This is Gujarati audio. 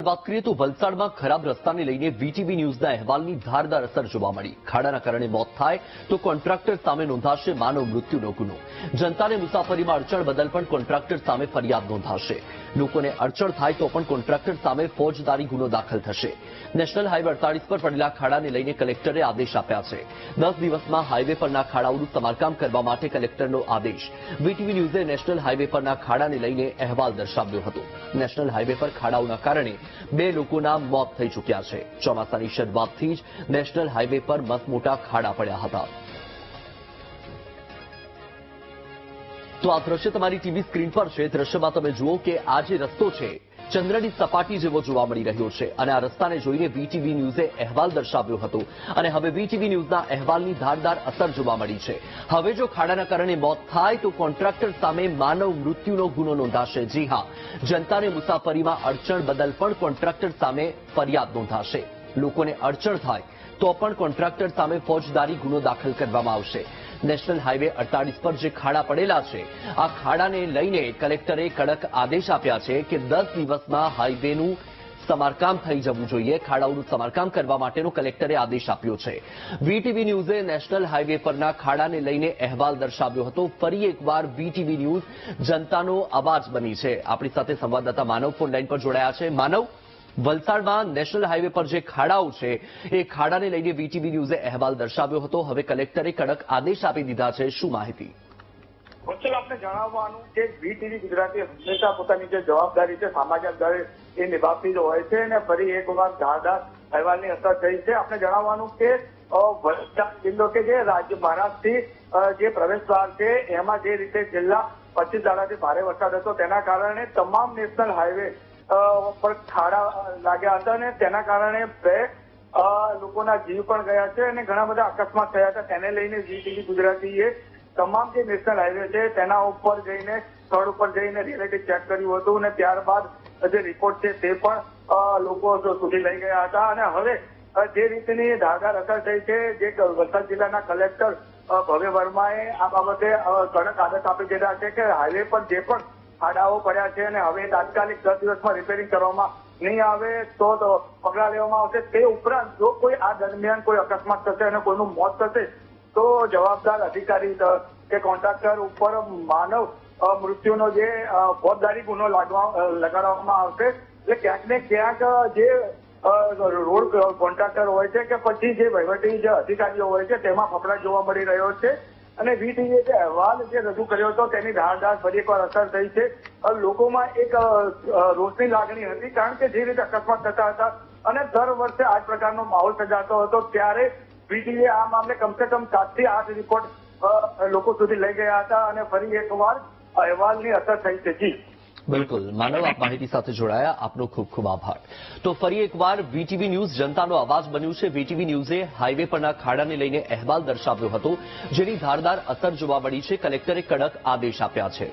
વાત કરીએ તો વલસાડમાં ખરાબ રસ્તાને લઈને વીટીવી ન્યૂઝના અહેવાલની ધારદાર અસર જોવા મળી। ખાડાના કારણે મોત થાય તો કોન્ટ્રાક્ટર સામે નોંધાશે માનવ મૃત્યુનો ગુનો। જનતાને મુસાફરીમાં અડચણ બદલ પણ કોન્ટ્રાક્ટર સામે ફરિયાદ નોંધાશે। લોકોને અડચણ થાય તો પણ કોન્ટ્રાક્ટર સામે ફોજદારી ગુનો દાખલ થશે। નેશનલ હાઈવે 48 પર પડેલા ખાડાને લઈને કલેક્ટરે આદેશ આપ્યા છે। 10 દિવસમાં હાઈવે પરના ખાડાઓનું સમારકામ કરવા માટે કલેક્ટરનો આદેશ। વીટીવી ન્યૂઝે નેશનલ હાઈવે પરના ખાડાને લઈને અહેવાલ દર્શાવ્યો હતો। નેશનલ હાઈવે પર ખાડાઓના કારણે 2 લોકોના મોત થઈ ચૂક્યા છે। ચોમાસાની શરૂઆતથી જ નેશનલ હાઈવે પર મસમોટા ખાડા પડ્યા હતા। તો આ દ્રશ્ય તમારી ટીવી સ્ક્રીન પર છે। દ્રશ્યમાં તમે જુઓ કે આ જે રસ્તો છે ચંદ્રની સપાટી જેવો જોવા મળી રહ્યો છે અને આ રસ્તાને જોઈને વીટીવી ન્યૂઝે અહેવાલ દર્શાવ્યો હતો અને હવે વીટીવી ન્યૂઝના અહેવાલની ધારદાર અસર જોવા મળી છે। હવે જો ખાડાના કારણે મોત થાય તો કોન્ટ્રાક્ટર સામે માનવ મૃત્યુનો ગુનો નોંધાશે। જી હા, જનતાને મુસાફરીમાં અડચણ બદલ પણ કોન્ટ્રાક્ટર સામે ફરિયાદ નોંધાશે। લોકોને અડચણ થાય તો પણ કોન્ટ્રાક્ટર સામે ફોજદારી ગુનો દાખલ કરવામાં આવશે। નેશનલ હાઈવે 48 પર જે ખાડા પડેલા છે આ ખાડાને લઈને કલેક્ટરે કડક આદેશ આપ્યા છે કે 10 દિવસમાં હાઈવેનું સમારકામ થઈ જવું જોઈએ। ખાડાઓનું સમારકામ કરવા માટેનો કલેક્ટરે આદેશ આપ્યો છે। વીટીવી ન્યૂઝે નેશનલ હાઈવે પરના ખાડાને લઈને અહેવાલ દર્શાવ્યો હતો। ફરી એકવાર વીટીવી ન્યૂઝ જનતાનો અવાજ બની છે। આપણી સાથે સંવાદદાતા માનવ ફોન લાઈન પર જોડાયા છે। માનવ, વલસાડમાં નેશનલ હાઈવે પર જે ખાડાઓ છે એ ખાડાને લઈને વીટીવી ન્યૂઝે અહેવાલ દર્શાવ્યો હતો। હવે કલેક્ટરે કડક આદેશ આપી દીધા છે। શું માહિતી? વત્સલ, આપને જણાવવાનું કે વીટીવી ગુજરાતી હંમેશા પોતાની જે જવાબદારી છે સામાજિક દળે એ નિભાવતી જ હોય છે અને ફરી એકવાર ધારદાર અહેવાલની અસર થઈ છે। આપને જણાવવાનું કે વલસાડ જિલ્લો કે જે રાજ્ય મહારાષ્ટ્રથી જે પ્રવેશદ્વાર છે એમાં જે રીતે છેલ્લા 25 દાડાથી ભારે વરસાદ હતો તેના કારણે તમામ નેશનલ હાઈવે પર ખાડા લાગ્યા હતા અને તેના કારણે 2 લોકોના જીવ પણ ગયા છે અને ઘણા બધા અકસ્માત થયા હતા। તેને લઈને વીટીવી ગુજરાતીએ તમામ જે નેશનલ હાઈવે છે તેના ઉપર જઈને સ્થળ ઉપર જઈને રિયાલિટી ચેક કર્યું હતું અને ત્યારબાદ જે રિપોર્ટ છે તે પણ લોકો સુધી લઈ ગયા હતા અને હવે જે રીતની ધારદાર અસર થઈ છે જે વલસાડ જિલ્લાના કલેક્ટર ભવ્ય વર્માએ આ બાબતે કડક આદેશ આપી દીધા છે કે હાઈવે પર જે પણ ખાડાઓ પડ્યા છે અને હવે તાત્કાલિક 10 દિવસમાં રિપેરિંગ કરવામાં નહીં આવે તો પગલાં લેવામાં આવશે। તે ઉપરાંત જો કોઈ આ દરમિયાન કોઈ અકસ્માત થશે અને કોઈનું મોત થશે તો જવાબદાર અધિકારી કે કોન્ટ્રાક્ટર ઉપર માનવ મૃત્યુનો જે ફોજદારી ગુનો લગાડવામાં આવશે। એટલે ક્યાંક ને ક્યાંક જે રોડ કોન્ટ્રાક્ટર હોય છે કે પછી જે વહીવટી જે અધિકારીઓ હોય છે તેમાં ફફડાટ જોવા મળી રહ્યો છે અને વીટીવીએ જે અહેવાલ જે રજૂ કર્યો હતો તેની ધારદાર ફરી એકવાર અસર થઈ છે। લોકોમાં એક રોષની લાગણી હતી કારણ કે જે રીતે અકસ્માત થતા હતા અને દર વર્ષે આ પ્રકારનો માહોલ સર્જાતો હતો ત્યારે વીટીવીએ આ મામલે કમસે કમ 7 થી 8 રિપોર્ટ લોકો સુધી લઈ ગયા હતા અને ફરી એકવાર અહેવાલની અસર થઈ છે। જી બિલકુલ માનવ, આપ માહિતી સાથે જોડાયા, આપનો ખૂબ ખૂબ આભાર। તો ફરી એકવાર વીટીવી ન્યૂઝ જનતાનો અવાજ બન્યું છે। વીટીવી ન્યૂઝે હાઈવે પરના ખાડાને લઈને અહેવાલ દર્શાવ્યો હતો જેની ધારદાર અસર જોવા મળી છે। કલેક્ટરે કડક આદેશ આપ્યા છે।